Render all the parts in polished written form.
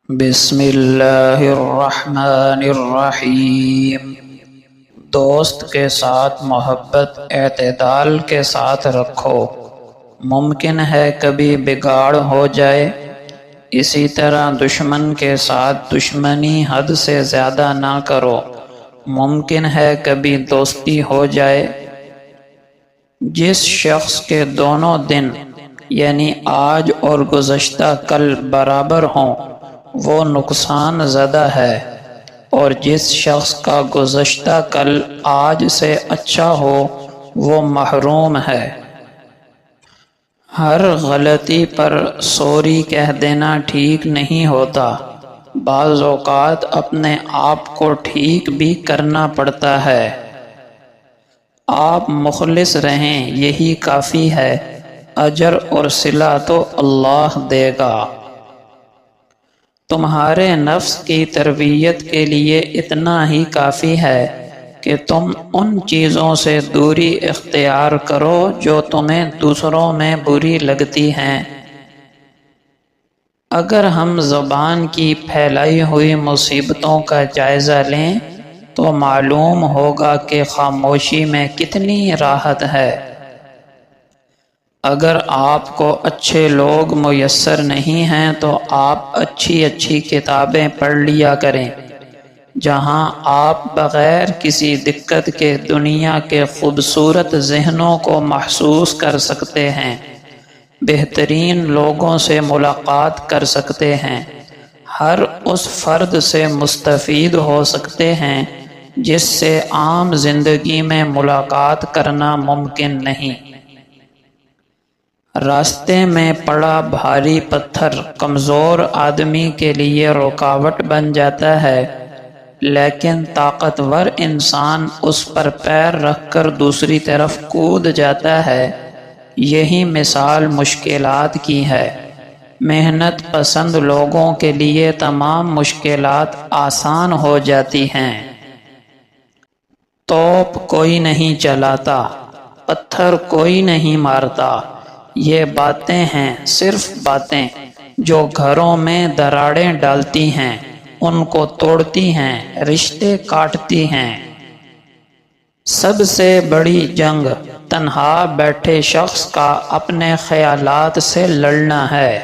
بسم اللہ الرحمن الرحیم۔ دوست کے ساتھ محبت اعتدال کے ساتھ رکھو، ممکن ہے کبھی بگاڑ ہو جائے۔ اسی طرح دشمن کے ساتھ دشمنی حد سے زیادہ نہ کرو، ممکن ہے کبھی دوستی ہو جائے۔ جس شخص کے دونوں دن یعنی آج اور گزشتہ کل برابر ہوں وہ نقصان زدہ ہے، اور جس شخص کا گزشتہ کل آج سے اچھا ہو وہ محروم ہے۔ ہر غلطی پر سوری کہہ دینا ٹھیک نہیں ہوتا، بعض اوقات اپنے آپ کو ٹھیک بھی کرنا پڑتا ہے۔ آپ مخلص رہیں یہی کافی ہے، اجر اور صلہ تو اللہ دے گا۔ تمہارے نفس کی تربیت کے لیے اتنا ہی کافی ہے کہ تم ان چیزوں سے دوری اختیار کرو جو تمہیں دوسروں میں بری لگتی ہیں۔ اگر ہم زبان کی پھیلائی ہوئی مصیبتوں کا جائزہ لیں تو معلوم ہوگا کہ خاموشی میں کتنی راحت ہے۔ اگر آپ کو اچھے لوگ میسر نہیں ہیں تو آپ اچھی کتابیں پڑھ لیا کریں، جہاں آپ بغیر کسی دقت کے دنیا کے خوبصورت ذہنوں کو محسوس کر سکتے ہیں، بہترین لوگوں سے ملاقات کر سکتے ہیں، ہر اس فرد سے مستفید ہو سکتے ہیں جس سے عام زندگی میں ملاقات کرنا ممکن نہیں۔ راستے میں پڑا بھاری پتھر کمزور آدمی کے لیے رکاوٹ بن جاتا ہے، لیکن طاقتور انسان اس پر پیر رکھ کر دوسری طرف کود جاتا ہے۔ یہی مثال مشکلات کی ہے۔ محنت پسند لوگوں کے لیے تمام مشکلات آسان ہو جاتی ہیں۔ توپ کوئی نہیں چلاتا، پتھر کوئی نہیں مارتا، یہ باتیں ہیں، صرف باتیں جو گھروں میں دراڑیں ڈالتی ہیں، ان کو توڑتی ہیں، رشتے کاٹتی ہیں۔ سب سے بڑی جنگ تنہا بیٹھے شخص کا اپنے خیالات سے لڑنا ہے۔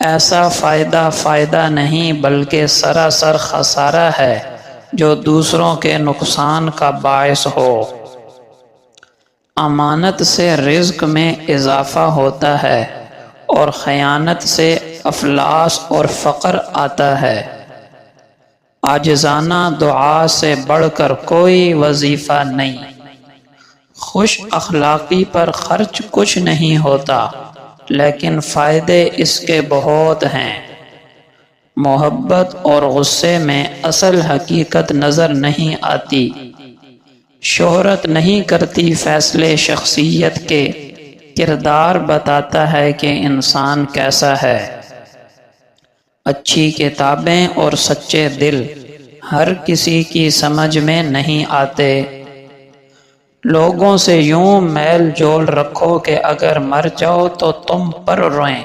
ایسا فائدہ نہیں بلکہ سراسر خسارہ ہے جو دوسروں کے نقصان کا باعث ہو۔ امانت سے رزق میں اضافہ ہوتا ہے اور خیانت سے افلاس اور فقر آتا ہے۔ عاجزانہ دعا سے بڑھ کر کوئی وظیفہ نہیں۔ خوش اخلاقی پر خرچ کچھ نہیں ہوتا، لیکن فائدے اس کے بہت ہیں۔ محبت اور غصے میں اصل حقیقت نظر نہیں آتی۔ شہرت نہیں کرتی فیصلے شخصیت کے، کردار بتاتا ہے کہ انسان کیسا ہے۔ اچھی کتابیں اور سچے دل ہر کسی کی سمجھ میں نہیں آتے۔ لوگوں سے یوں میل جول رکھو کہ اگر مر جاؤ تو تم پر روئیں،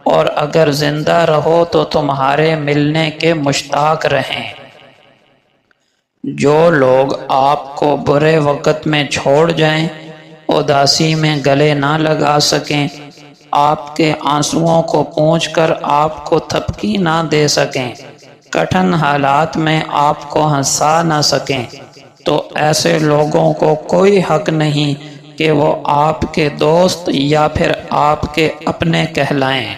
اور اگر زندہ رہو تو تمہارے ملنے کے مشتاق رہیں۔ جو لوگ آپ کو برے وقت میں چھوڑ جائیں، اداسی میں گلے نہ لگا سکیں، آپ کے آنسوؤں کو پونچھ کر آپ کو تھپکی نہ دے سکیں، کٹھن حالات میں آپ کو ہنسا نہ سکیں، تو ایسے لوگوں کو کوئی حق نہیں کہ وہ آپ کے دوست یا پھر آپ کے اپنے کہلائیں۔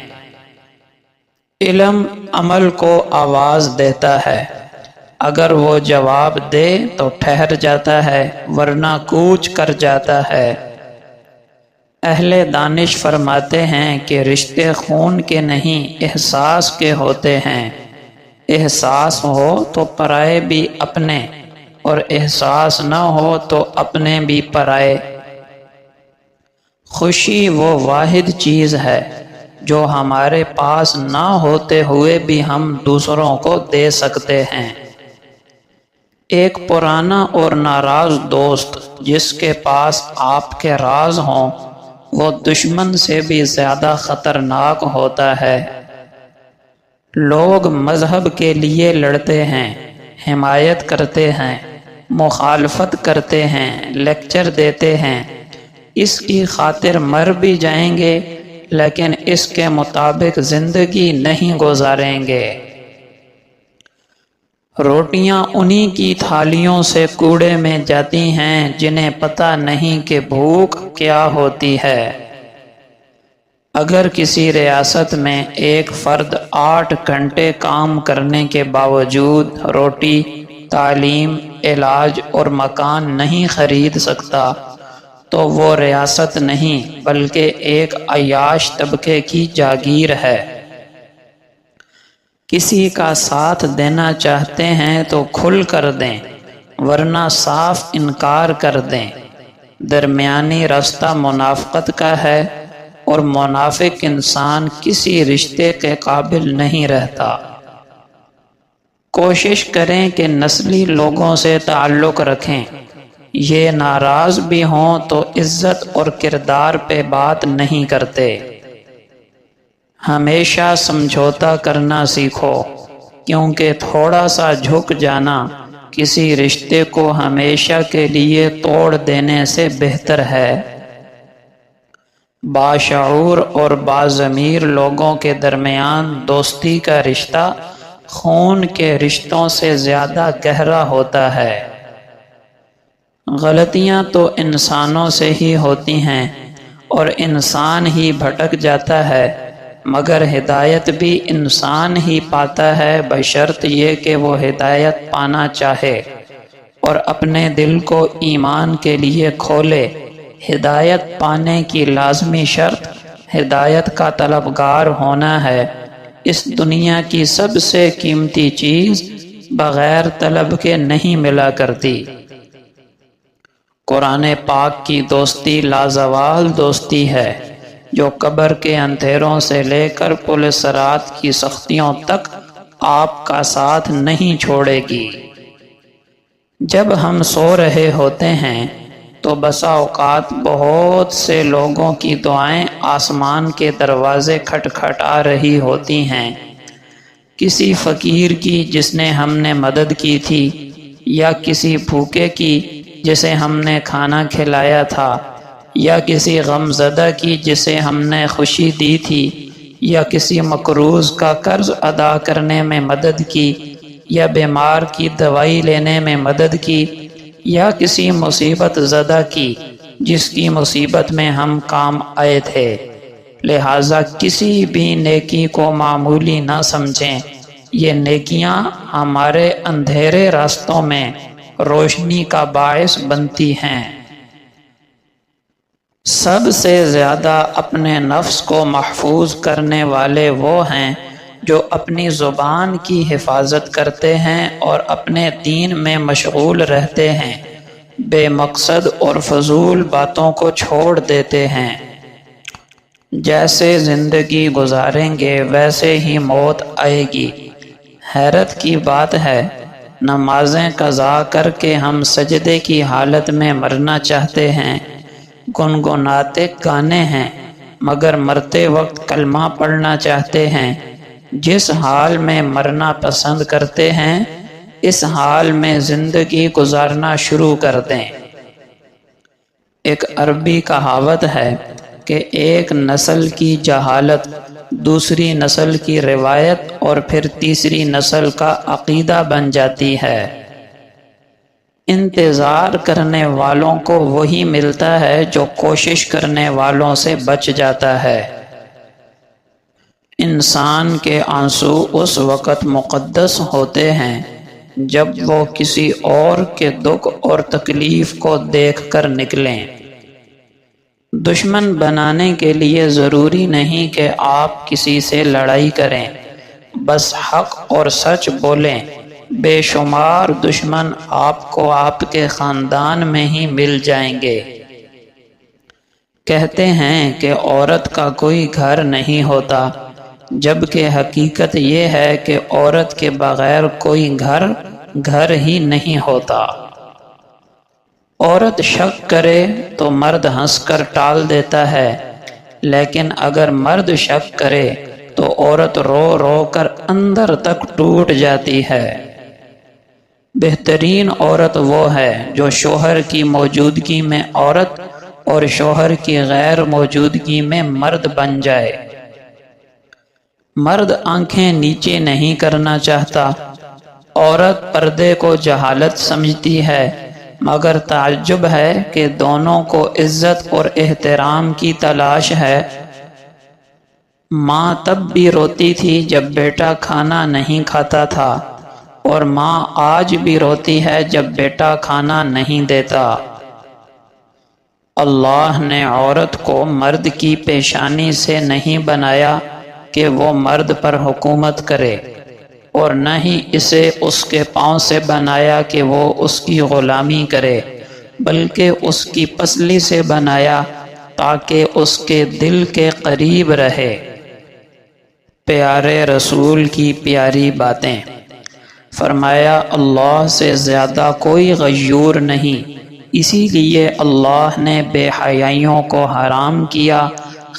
علم عمل کو آواز دیتا ہے، اگر وہ جواب دے تو ٹھہر جاتا ہے، ورنہ کوچ کر جاتا ہے۔ اہل دانش فرماتے ہیں کہ رشتے خون کے نہیں احساس کے ہوتے ہیں۔ احساس ہو تو پرائے بھی اپنے، اور احساس نہ ہو تو اپنے بھی پرائے۔ خوشی وہ واحد چیز ہے جو ہمارے پاس نہ ہوتے ہوئے بھی ہم دوسروں کو دے سکتے ہیں۔ ایک پرانا اور ناراض دوست جس کے پاس آپ کے راز ہوں، وہ دشمن سے بھی زیادہ خطرناک ہوتا ہے۔ لوگ مذہب کے لیے لڑتے ہیں، حمایت کرتے ہیں، مخالفت کرتے ہیں، لیکچر دیتے ہیں، اس کی خاطر مر بھی جائیں گے لیکن اس کے مطابق زندگی نہیں گزاریں گے۔ روٹیاں انہی کی تھالیوں سے کوڑے میں جاتی ہیں جنہیں پتہ نہیں کہ بھوک کیا ہوتی ہے۔ اگر کسی ریاست میں ایک فرد 8 گھنٹے کام کرنے کے باوجود روٹی، تعلیم، علاج اور مکان نہیں خرید سکتا تو وہ ریاست نہیں بلکہ ایک عیاش طبقے کی جاگیر ہے۔ کسی کا ساتھ دینا چاہتے ہیں تو کھل کر دیں ورنہ صاف انکار کر دیں۔ درمیانی راستہ منافقت کا ہے اور منافق انسان کسی رشتے کے قابل نہیں رہتا۔ کوشش کریں کہ نسلی لوگوں سے تعلق رکھیں، یہ ناراض بھی ہوں تو عزت اور کردار پہ بات نہیں کرتے۔ ہمیشہ سمجھوتا کرنا سیکھو، کیونکہ تھوڑا سا جھک جانا کسی رشتے کو ہمیشہ کے لیے توڑ دینے سے بہتر ہے۔ باشعور اور باضمیر لوگوں کے درمیان دوستی کا رشتہ خون کے رشتوں سے زیادہ گہرا ہوتا ہے۔ غلطیاں تو انسانوں سے ہی ہوتی ہیں اور انسان ہی بھٹک جاتا ہے، مگر ہدایت بھی انسان ہی پاتا ہے بشرط یہ کہ وہ ہدایت پانا چاہے اور اپنے دل کو ایمان کے لیے کھولے۔ ہدایت پانے کی لازمی شرط ہدایت کا طلبگار ہونا ہے۔ اس دنیا کی سب سے قیمتی چیز بغیر طلب کے نہیں ملا کرتی۔ قرآن پاک کی دوستی لازوال دوستی ہے جو قبر کے اندھیروں سے لے کر پل صراط کی سختیوں تک آپ کا ساتھ نہیں چھوڑے گی۔ جب ہم سو رہے ہوتے ہیں تو بسا اوقات بہت سے لوگوں کی دعائیں آسمان کے دروازے کھٹکھٹا رہی ہوتی ہیں۔ کسی فقیر کی جس نے ہم نے مدد کی تھی، یا کسی بھوکے کی جسے ہم نے کھانا کھلایا تھا، یا کسی غم زدہ کی جسے ہم نے خوشی دی تھی، یا کسی مقروض کا قرض ادا کرنے میں مدد کی، یا بیمار کی دوائی لینے میں مدد کی، یا کسی مصیبت زدہ کی جس کی مصیبت میں ہم کام آئے تھے۔ لہٰذا کسی بھی نیکی کو معمولی نہ سمجھیں، یہ نیکیاں ہمارے اندھیرے راستوں میں روشنی کا باعث بنتی ہیں۔ سب سے زیادہ اپنے نفس کو محفوظ کرنے والے وہ ہیں جو اپنی زبان کی حفاظت کرتے ہیں اور اپنے دین میں مشغول رہتے ہیں، بے مقصد اور فضول باتوں کو چھوڑ دیتے ہیں۔ جیسے زندگی گزاریں گے ویسے ہی موت آئے گی۔ حیرت کی بات ہے، نمازیں قضا کر کے ہم سجدے کی حالت میں مرنا چاہتے ہیں، گنگناتے گانے ہیں، مگر مرتے وقت کلمہ پڑھنا چاہتے ہیں۔ جس حال میں مرنا پسند کرتے ہیں اس حال میں زندگی گزارنا شروع کر دیں۔ ایک عربی کہاوت ہے کہ ایک نسل کی جہالت دوسری نسل کی روایت اور پھر تیسری نسل کا عقیدہ بن جاتی ہے۔ انتظار کرنے والوں کو وہی ملتا ہے جو کوشش کرنے والوں سے بچ جاتا ہے۔ انسان کے آنسو اس وقت مقدس ہوتے ہیں جب وہ کسی اور کے دکھ اور تکلیف کو دیکھ کر نکلیں۔ دشمن بنانے کے لیے ضروری نہیں کہ آپ کسی سے لڑائی کریں، بس حق اور سچ بولیں۔ بے شمار دشمن آپ کو آپ کے خاندان میں ہی مل جائیں گے۔ کہتے ہیں کہ عورت کا کوئی گھر نہیں ہوتا، جبکہ حقیقت یہ ہے کہ عورت کے بغیر کوئی گھر ہی نہیں ہوتا۔ عورت شک کرے تو مرد ہنس کر ٹال دیتا ہے، لیکن اگر مرد شک کرے تو عورت رو رو کر اندر تک ٹوٹ جاتی ہے۔ بہترین عورت وہ ہے جو شوہر کی موجودگی میں عورت اور شوہر کی غیر موجودگی میں مرد بن جائے۔ مرد آنکھیں نیچے نہیں کرنا چاہتا، عورت پردے کو جہالت سمجھتی ہے، مگر تعجب ہے کہ دونوں کو عزت اور احترام کی تلاش ہے۔ ماں تب بھی روتی تھی جب بیٹا کھانا نہیں کھاتا تھا، اور ماں آج بھی روتی ہے جب بیٹا کھانا نہیں دیتا۔ اللہ نے عورت کو مرد کی پیشانی سے نہیں بنایا کہ وہ مرد پر حکومت کرے، اور نہ ہی اسے اس کے پاؤں سے بنایا کہ وہ اس کی غلامی کرے، بلکہ اس کی پسلی سے بنایا تاکہ اس کے دل کے قریب رہے۔ پیارے رسول کی پیاری باتیں۔ فرمایا اللہ سے زیادہ کوئی غیور نہیں، اسی لیے اللہ نے بے حیائیوں کو حرام کیا،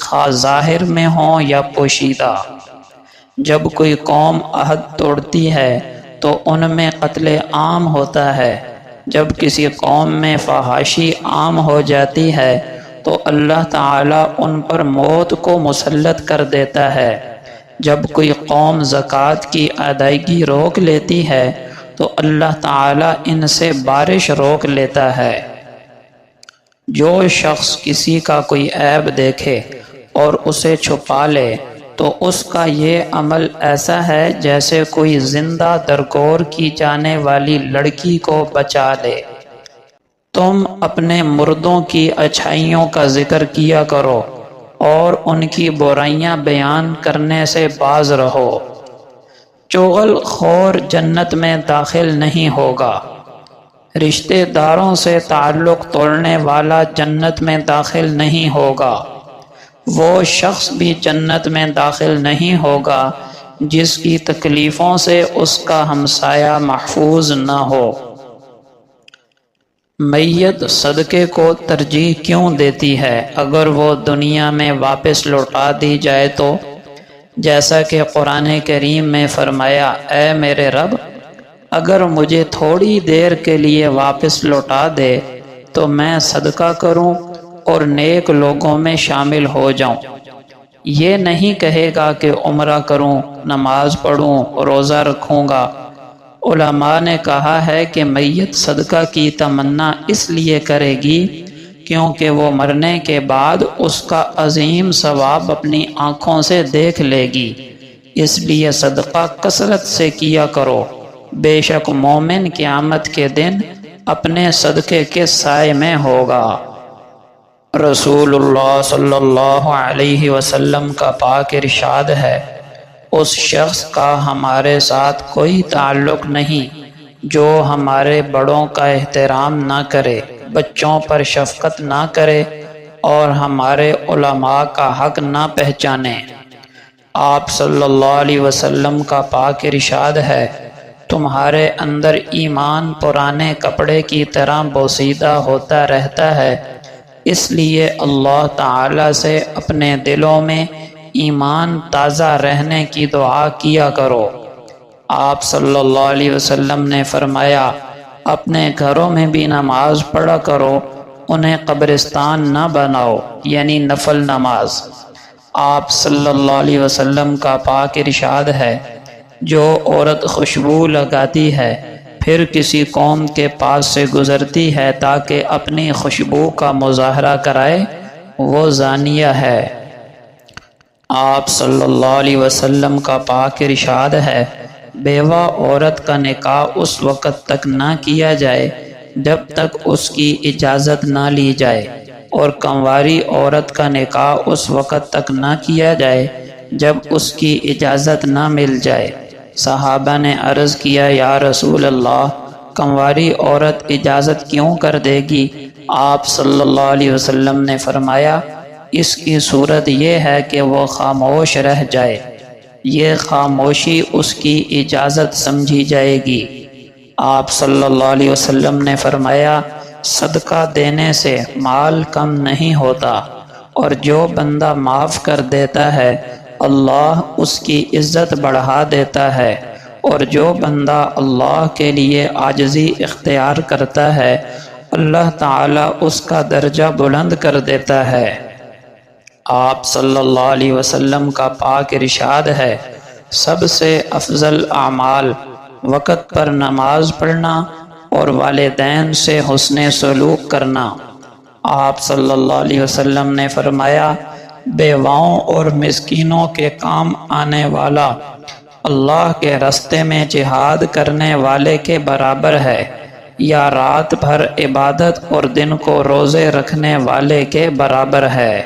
خواہ ظاہر میں ہوں یا پوشیدہ۔ جب کوئی قوم عہد توڑتی ہے تو ان میں قتل عام ہوتا ہے، جب کسی قوم میں فحاشی عام ہو جاتی ہے تو اللہ تعالیٰ ان پر موت کو مسلط کر دیتا ہے، جب کوئی قوم زکوٰۃ کی ادائیگی روک لیتی ہے تو اللہ تعالیٰ ان سے بارش روک لیتا ہے۔ جو شخص کسی کا کوئی عیب دیکھے اور اسے چھپا لے تو اس کا یہ عمل ایسا ہے جیسے کوئی زندہ درگور کی جانے والی لڑکی کو بچا لے۔ تم اپنے مردوں کی اچھائیوں کا ذکر کیا کرو اور ان کی برائیاں بیان کرنے سے باز رہو۔ چغل خور جنت میں داخل نہیں ہوگا، رشتہ داروں سے تعلق توڑنے والا جنت میں داخل نہیں ہوگا، وہ شخص بھی جنت میں داخل نہیں ہوگا جس کی تکلیفوں سے اس کا ہمسایہ محفوظ نہ ہو۔ میت صدقے کو ترجیح کیوں دیتی ہے اگر وہ دنیا میں واپس لوٹا دی جائے تو؟ جیسا کہ قرآن کریم میں فرمایا، اے میرے رب، اگر مجھے تھوڑی دیر کے لیے واپس لوٹا دے تو میں صدقہ کروں اور نیک لوگوں میں شامل ہو جاؤں۔ یہ نہیں کہے گا کہ عمرہ کروں، نماز پڑھوں، روزہ رکھوں گا۔ علماء نے کہا ہے کہ میت صدقہ کی تمنا اس لیے کرے گی کیونکہ وہ مرنے کے بعد اس کا عظیم ثواب اپنی آنکھوں سے دیکھ لے گی، اس لیے صدقہ کثرت سے کیا کرو، بے شک مومن قیامت کے دن اپنے صدقے کے سائے میں ہوگا۔ رسول اللہ صلی اللہ علیہ وسلم کا پاک ارشاد ہے، اس شخص کا ہمارے ساتھ کوئی تعلق نہیں جو ہمارے بڑوں کا احترام نہ کرے، بچوں پر شفقت نہ کرے اور ہمارے علماء کا حق نہ پہچانے۔ آپ صلی اللہ علیہ وسلم کا پاک ارشاد ہے، تمہارے اندر ایمان پرانے کپڑے کی طرح بوسیدہ ہوتا رہتا ہے، اس لیے اللہ تعالی سے اپنے دلوں میں ایمان تازہ رہنے کی دعا کیا کرو۔ آپ صلی اللہ علیہ وسلم نے فرمایا، اپنے گھروں میں بھی نماز پڑھا کرو، انہیں قبرستان نہ بناؤ، یعنی نفل نماز۔ آپ صلی اللہ علیہ وسلم کا پاک ارشاد ہے، جو عورت خوشبو لگاتی ہے پھر کسی قوم کے پاس سے گزرتی ہے تاکہ اپنی خوشبو کا مظاہرہ کرائے، وہ زانیہ ہے۔ آپ صلی اللہ علیہ وسلم کا پاک ارشاد ہے، بیوہ عورت کا نکاح اس وقت تک نہ کیا جائے جب تک اس کی اجازت نہ لی جائے، اور کنواری عورت کا نکاح اس وقت تک نہ کیا جائے جب اس کی اجازت نہ مل جائے۔ صحابہ نے عرض کیا، یا رسول اللہ، کنواری عورت اجازت کیوں کر دے گی؟ آپ صلی اللہ علیہ وسلم نے فرمایا، اس کی صورت یہ ہے کہ وہ خاموش رہ جائے، یہ خاموشی اس کی اجازت سمجھی جائے گی۔ آپ صلی اللہ علیہ وسلم نے فرمایا، صدقہ دینے سے مال کم نہیں ہوتا، اور جو بندہ معاف کر دیتا ہے اللہ اس کی عزت بڑھا دیتا ہے، اور جو بندہ اللہ کے لیے عاجزی اختیار کرتا ہے اللہ تعالیٰ اس کا درجہ بلند کر دیتا ہے۔ آپ صلی اللہ علیہ وسلم کا پاک ارشاد ہے، سب سے افضل اعمال وقت پر نماز پڑھنا اور والدین سے حسن سلوک کرنا۔ آپ صلی اللہ علیہ وسلم نے فرمایا، بیواؤں اور مسکینوں کے کام آنے والا اللہ کے راستے میں جہاد کرنے والے کے برابر ہے، یا رات بھر عبادت اور دن کو روزے رکھنے والے کے برابر ہے۔